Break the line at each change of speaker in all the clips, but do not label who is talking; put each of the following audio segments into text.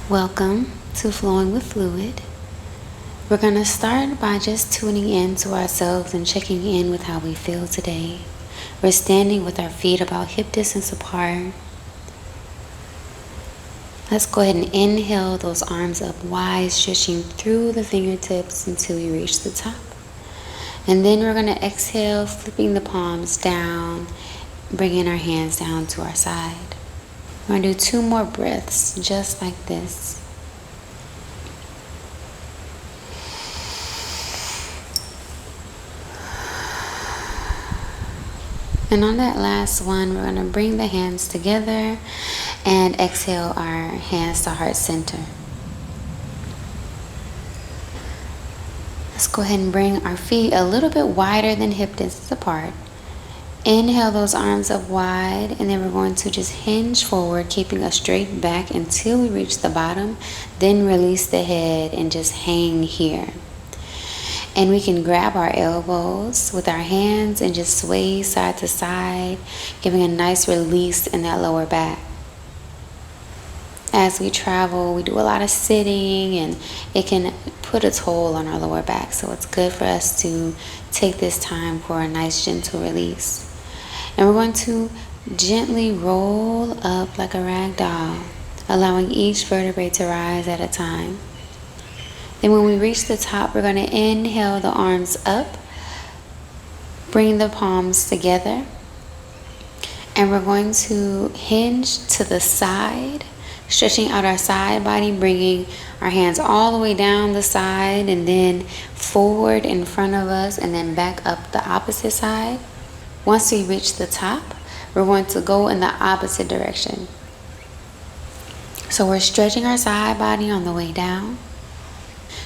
Welcome to Flowing with Fluid. We're going to start by just tuning in to ourselves and checking in with how we feel today. We're standing with our feet about hip distance apart. Let's go ahead and inhale those arms up wide, stretching through the fingertips until we reach the top. And then we're going to exhale, flipping the palms down, bringing our hands down to our side. We're going to do 2 more breaths, just like this. And on that last one, we're going to bring the hands together and exhale our hands to heart center. Let's go ahead and bring our feet a little bit wider than hip distance apart. Inhale those arms up wide, and then we're going to just hinge forward, keeping a straight back until we reach the bottom. Then release the head and just hang here. And we can grab our elbows with our hands and just sway side to side, giving a nice release in that lower back. As we travel, we do a lot of sitting, and it can put a toll on our lower back. So it's good for us to take this time for a nice gentle release. And we're going to gently roll up like a rag doll, allowing each vertebrae to rise at a time. Then when we reach the top, we're going to inhale the arms up, bring the palms together, and we're going to hinge to the side, stretching out our side body, bringing our hands all the way down the side and then forward in front of us and then back up the opposite side. Once we reach the top, we're going to go in the opposite direction. So we're stretching our side body on the way down,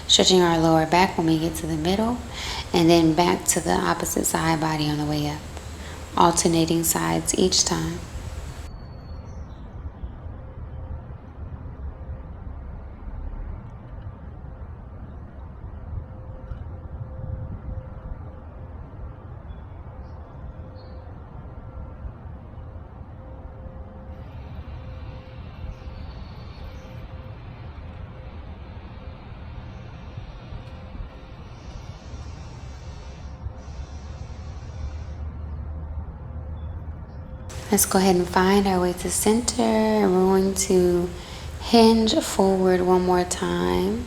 stretching our lower back when we get to the middle, and then back to the opposite side body on the way up, alternating sides each time. Let's go ahead and find our way to center, and we're going to hinge forward one more time.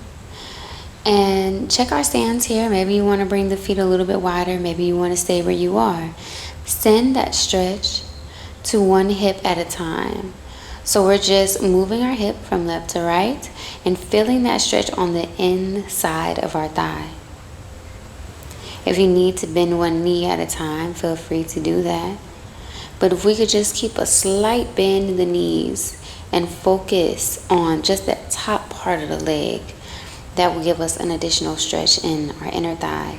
And check our stance here. Maybe you want to bring the feet a little bit wider. Maybe you want to stay where you are. Send that stretch to one hip at a time. So we're just moving our hip from left to right and feeling that stretch on the inside of our thigh. If you need to bend one knee at a time, feel free to do that. But if we could just keep a slight bend in the knees and focus on just that top part of the leg, that will give us an additional stretch in our inner thigh.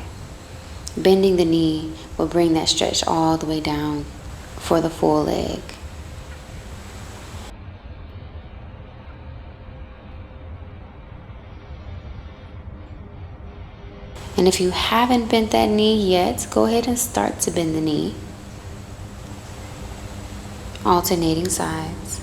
Bending the knee will bring that stretch all the way down for the full leg. And if you haven't bent that knee yet, go ahead and start to bend the knee. Alternating sides.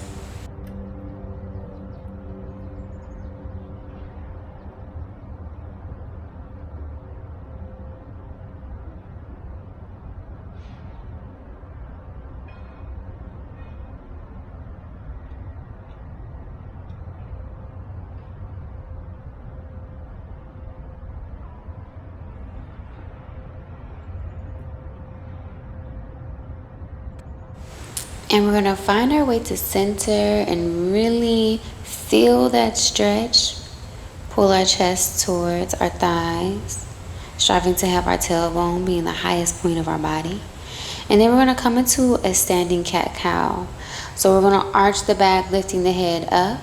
And we're going to find our way to center and really feel that stretch. Pull our chest towards our thighs, striving to have our tailbone being the highest point of our body. And then we're going to come into a standing cat-cow. So we're going to arch the back, lifting the head up,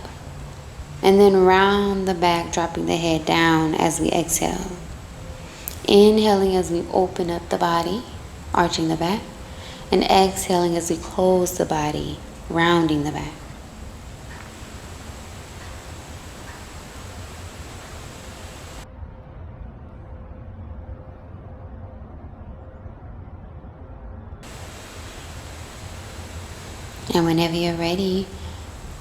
and then round the back, dropping the head down as we exhale. Inhaling as we open up the body, arching the back. And exhaling as we close the body, rounding the back. And whenever you're ready,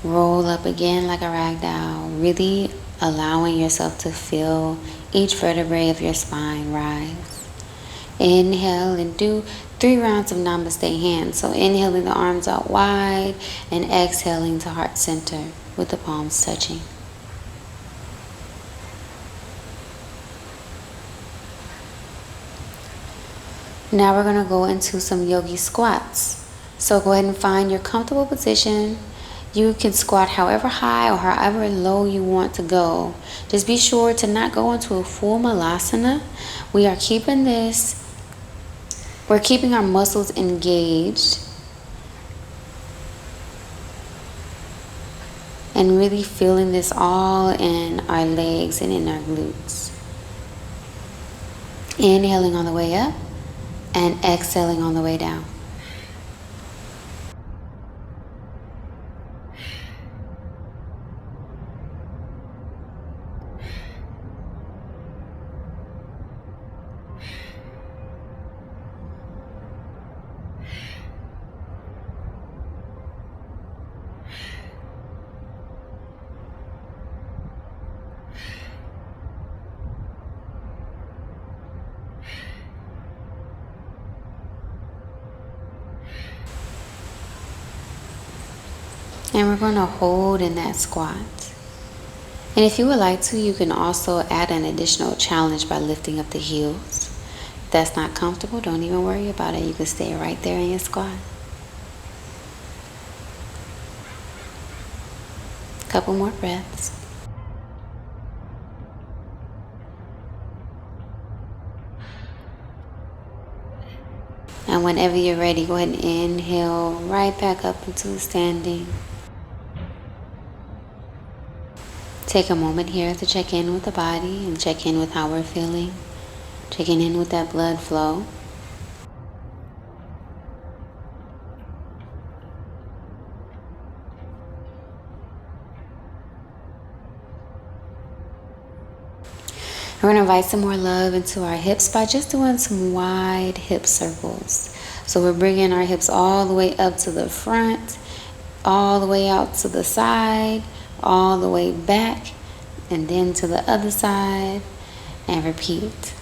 Roll up again like a rag doll, really allowing yourself to feel each vertebrae of your spine rise. Inhale and do 3 rounds of namaste hands. So inhaling the arms out wide and exhaling to heart center with the palms touching. Now we're going to go into some yogi squats. So go ahead and find your comfortable position. You can squat however high or however low you want to go. Just be sure to not go into a full malasana. We're keeping our muscles engaged and really feeling this all in our legs and in our glutes. Inhaling on the way up and exhaling on the way down. And we're going to hold in that squat. And if you would like to, you can also add an additional challenge by lifting up the heels. If that's not comfortable, don't even worry about it. You can stay right there in your squat. Couple more breaths. And whenever you're ready, go ahead and inhale right back up into standing. Take a moment here to check in with the body and check in with how we're feeling. Checking in with that blood flow. We're going to invite some more love into our hips by just doing some wide hip circles. So we're bringing our hips all the way up to the front, all the way out to the side, all the way back, and then to the other side, and repeat.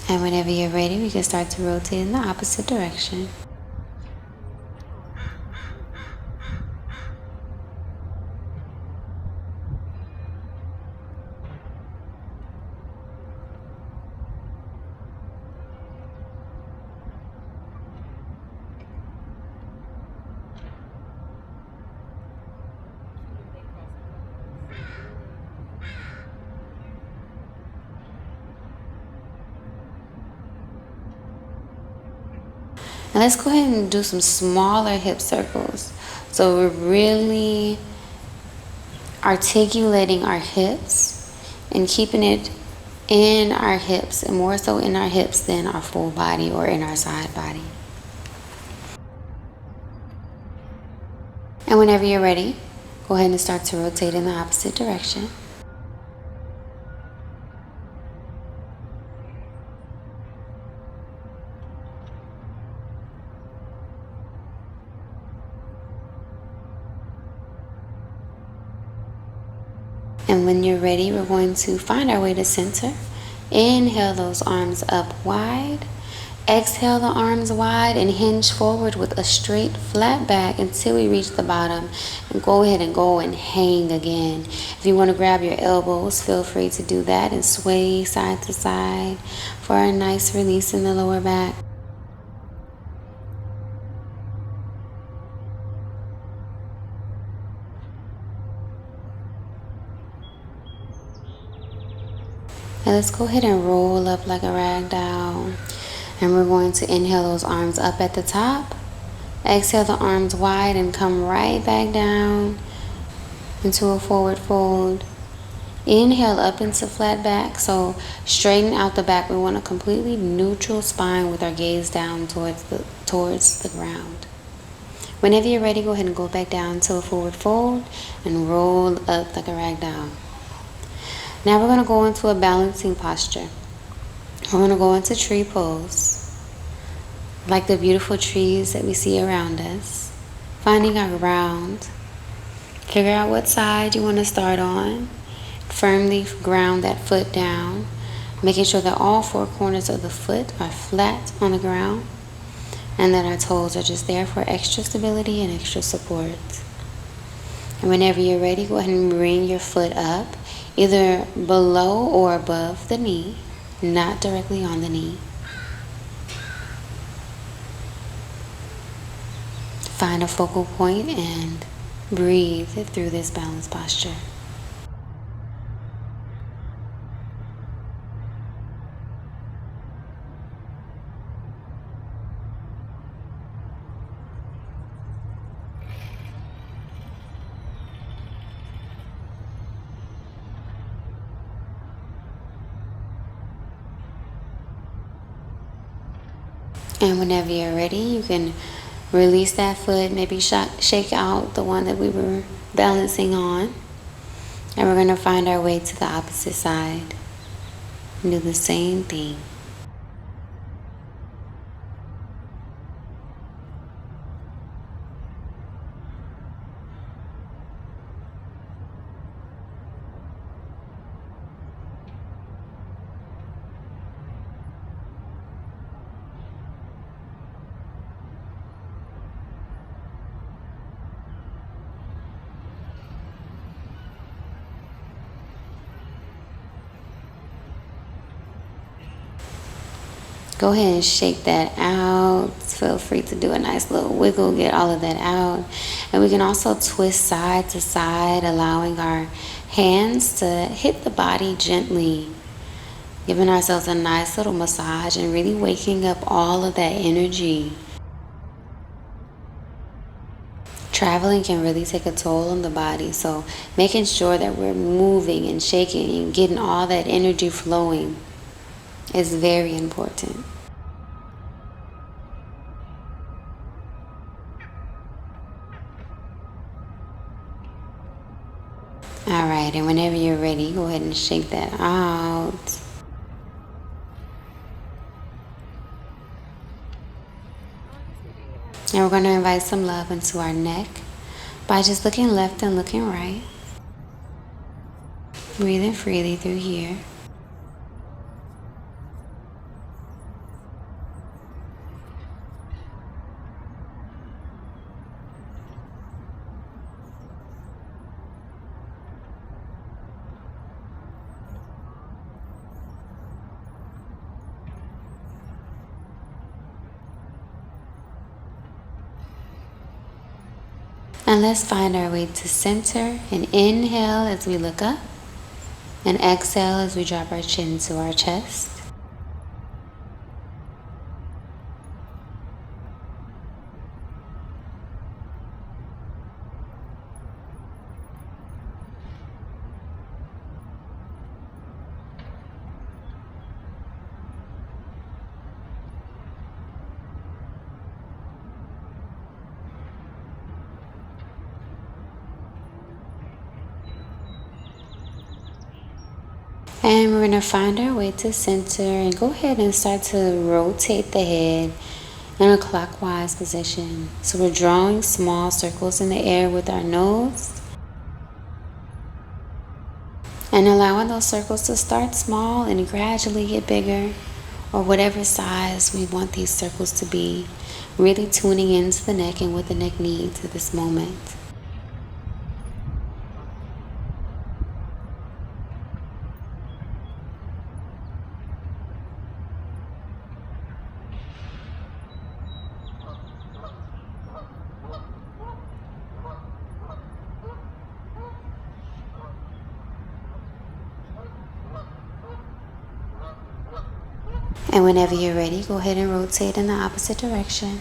And whenever you're ready, we can start to rotate in the opposite direction. And let's go ahead and do some smaller hip circles. So we're really articulating our hips and keeping it in our hips, and more so in our hips than our full body or in our side body. And whenever you're ready, go ahead and start to rotate in the opposite direction. And when you're ready, we're going to find our way to center. Inhale those arms up wide. Exhale the arms wide and hinge forward with a straight flat back until we reach the bottom. And go ahead and go and hang again. If you want to grab your elbows, feel free to do that and sway side to side for a nice release in the lower back. And let's go ahead and roll up like a rag doll. And we're going to inhale those arms up at the top. Exhale the arms wide and come right back down into a forward fold. Inhale up into flat back. So straighten out the back. We want a completely neutral spine with our gaze down towards the ground. Whenever you're ready, go ahead and go back down to a forward fold and roll up like a rag doll. Now we're going to go into a balancing posture. We're going to go into tree pose, like the beautiful trees that we see around us. Finding our ground. Figure out what side you want to start on. Firmly ground that foot down, making sure that all four corners of the foot are flat on the ground and that our toes are just there for extra stability and extra support. And whenever you're ready, go ahead and bring your foot up, either below or above the knee, not directly on the knee. Find a focal point and breathe through this balanced posture. And whenever you're ready, you can release that foot, maybe shake out the one that we were balancing on. And we're going to find our way to the opposite side and do the same thing. Go ahead and shake that out. Feel free to do a nice little wiggle, get all of that out. And we can also twist side to side, allowing our hands to hit the body gently, giving ourselves a nice little massage and really waking up all of that energy. Traveling can really take a toll on the body, so making sure that we're moving and shaking and getting all that energy flowing is very important. All right, and whenever you're ready, go ahead and shake that out. And we're going to invite some love into our neck by just looking left and looking right. Breathing freely through here. And let's find our way to center and inhale as we look up and exhale as we drop our chin to our chest. And we're going to find our way to center and go ahead and start to rotate the head in a clockwise position. So we're drawing small circles in the air with our nose and allowing those circles to start small and gradually get bigger, or whatever size we want these circles to be. Really tuning into the neck and what the neck needs at this moment. And whenever you're ready, go ahead and rotate in the opposite direction.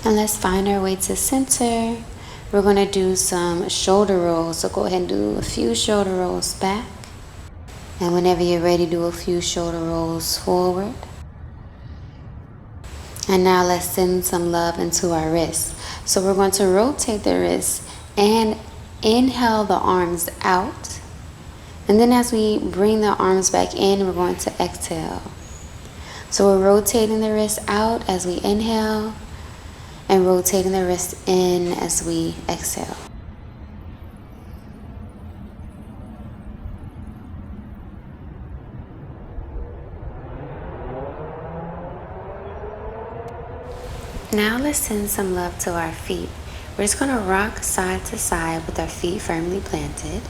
And let's find our way to center. We're going to do some shoulder rolls. So go ahead and do a few shoulder rolls back. And whenever you're ready, do a few shoulder rolls forward. And now let's send some love into our wrists. So we're going to rotate the wrists and inhale the arms out. And then as we bring the arms back in, we're going to exhale. So we're rotating the wrists out as we inhale and rotating the wrist in as we exhale. Now let's send some love to our feet. We're just going to rock side to side with our feet firmly planted.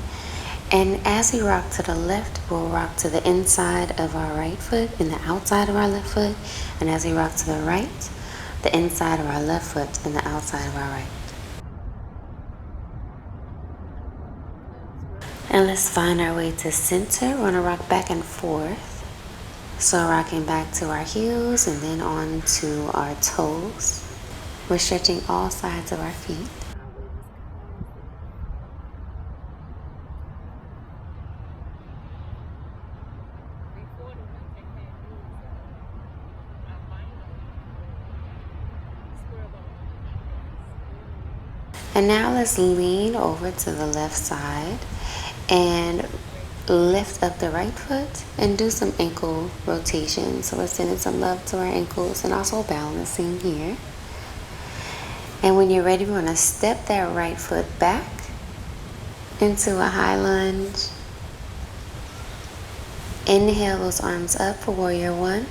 And as we rock to the left, we'll rock to the inside of our right foot and the outside of our left foot. And as we rock to the right, the inside of our left foot and the outside of our right. And let's find our way to center. We're going to rock back and forth. So rocking back to our heels and then on to our toes. We're stretching all sides of our feet. And now let's lean over to the left side and lift up the right foot and do some ankle rotation. So we're sending some love to our ankles and also balancing here. And when you're ready, we're going to step that right foot back into a high lunge. Inhale those arms up for warrior one.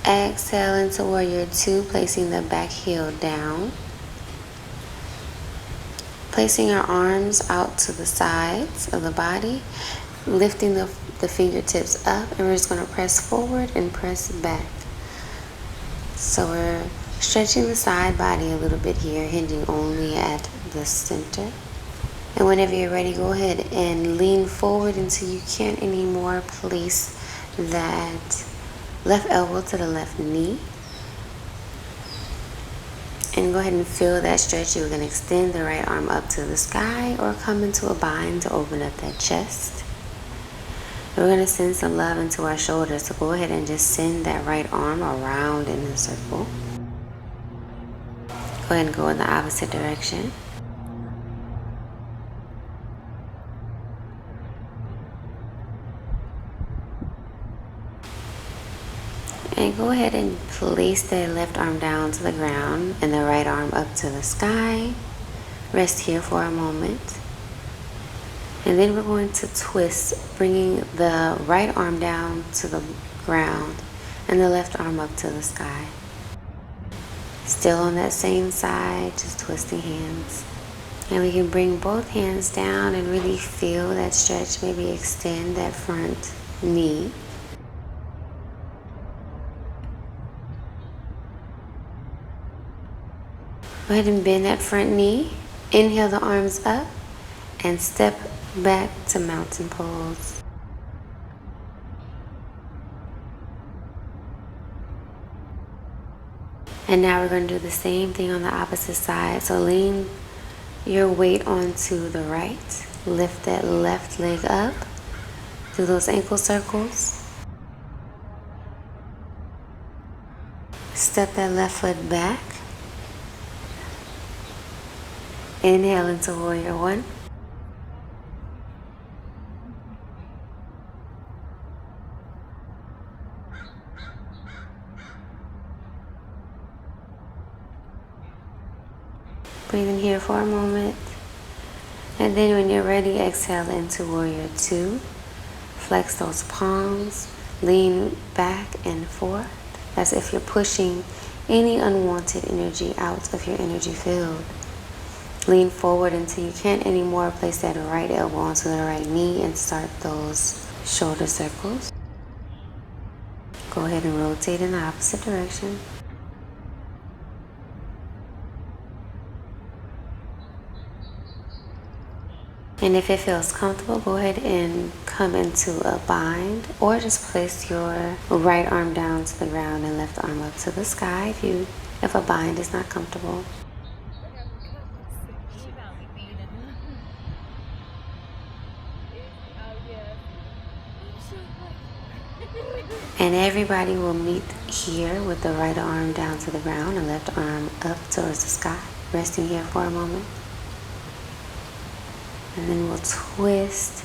Exhale into warrior two, placing the back heel down. Placing our arms out to the sides of the body, lifting the fingertips up, and we're just going to press forward and press back. So we're stretching the side body a little bit here, hinging only at the center. And whenever you're ready, go ahead and lean forward until you can't anymore. Place that left elbow to the left knee. And go ahead and feel that stretch. You're going to extend the right arm up to the sky or come into a bind to open up that chest. We're going to send some love into our shoulders. So go ahead and just send that right arm around in a circle. Go ahead and go in the opposite direction. And go ahead and place the left arm down to the ground and the right arm up to the sky. Rest here for a moment. And then we're going to twist, bringing the right arm down to the ground and the left arm up to the sky. Still on that same side, just twisting hands. And we can bring both hands down and really feel that stretch, maybe extend that front knee. Go ahead and bend that front knee. Inhale the arms up and step back to mountain pose. And now we're going to do the same thing on the opposite side. So lean your weight onto the right. Lift that left leg up. Do those ankle circles. Step that left foot back. Inhale into warrior one. Breathe in here for a moment. And then when you're ready, exhale into warrior two. Flex those palms. Lean back and forth as if you're pushing any unwanted energy out of your energy field. Lean forward until you can't anymore. Place that right elbow onto the right knee and start those shoulder circles. Go ahead and rotate in the opposite direction. And if it feels comfortable, go ahead and come into a bind, or just place your right arm down to the ground and left arm up to the sky if a bind is not comfortable. And everybody will meet here with the right arm down to the ground and left arm up towards the sky, resting here for a moment. And then we'll twist,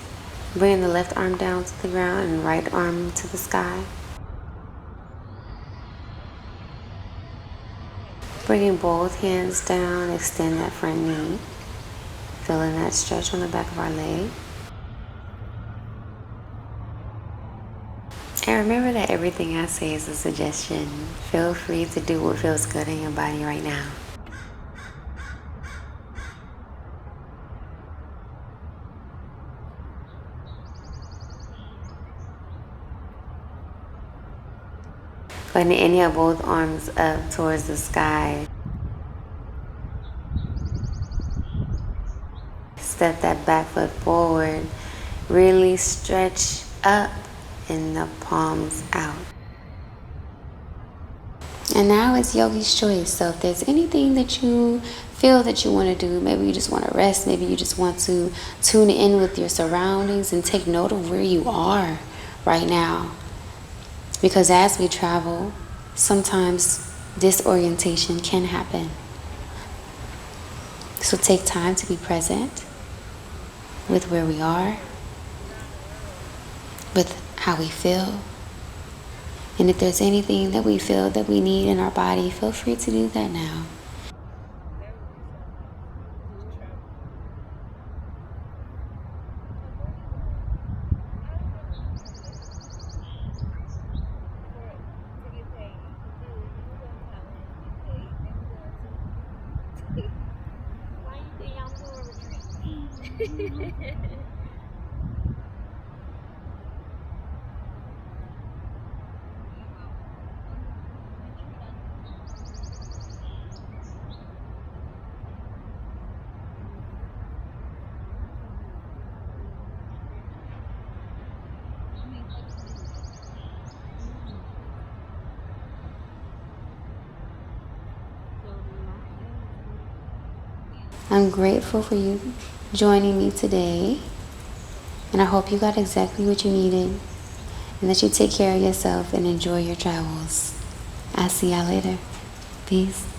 bring the left arm down to the ground and right arm to the sky. Bringing both hands down, extend that front knee, feeling that stretch on the back of our leg. And remember that everything I say is a suggestion. Feel free to do what feels good in your body right now. Go ahead and inhale both arms up towards the sky. Step that back foot forward. Really stretch up and the palms out. And now it's Yogi's choice. So if there's anything that you feel that you want to do, maybe you just want to rest, maybe you just want to tune in with your surroundings and take note of where you are right now. Because as we travel, sometimes disorientation can happen. So take time to be present with where we are, with how we feel. And if there's anything that we feel that we need in our body, feel free to do that now. I'm grateful for you joining me today, and I hope you got exactly what you needed, and that you take care of yourself and enjoy your travels. I'll see y'all later. Peace.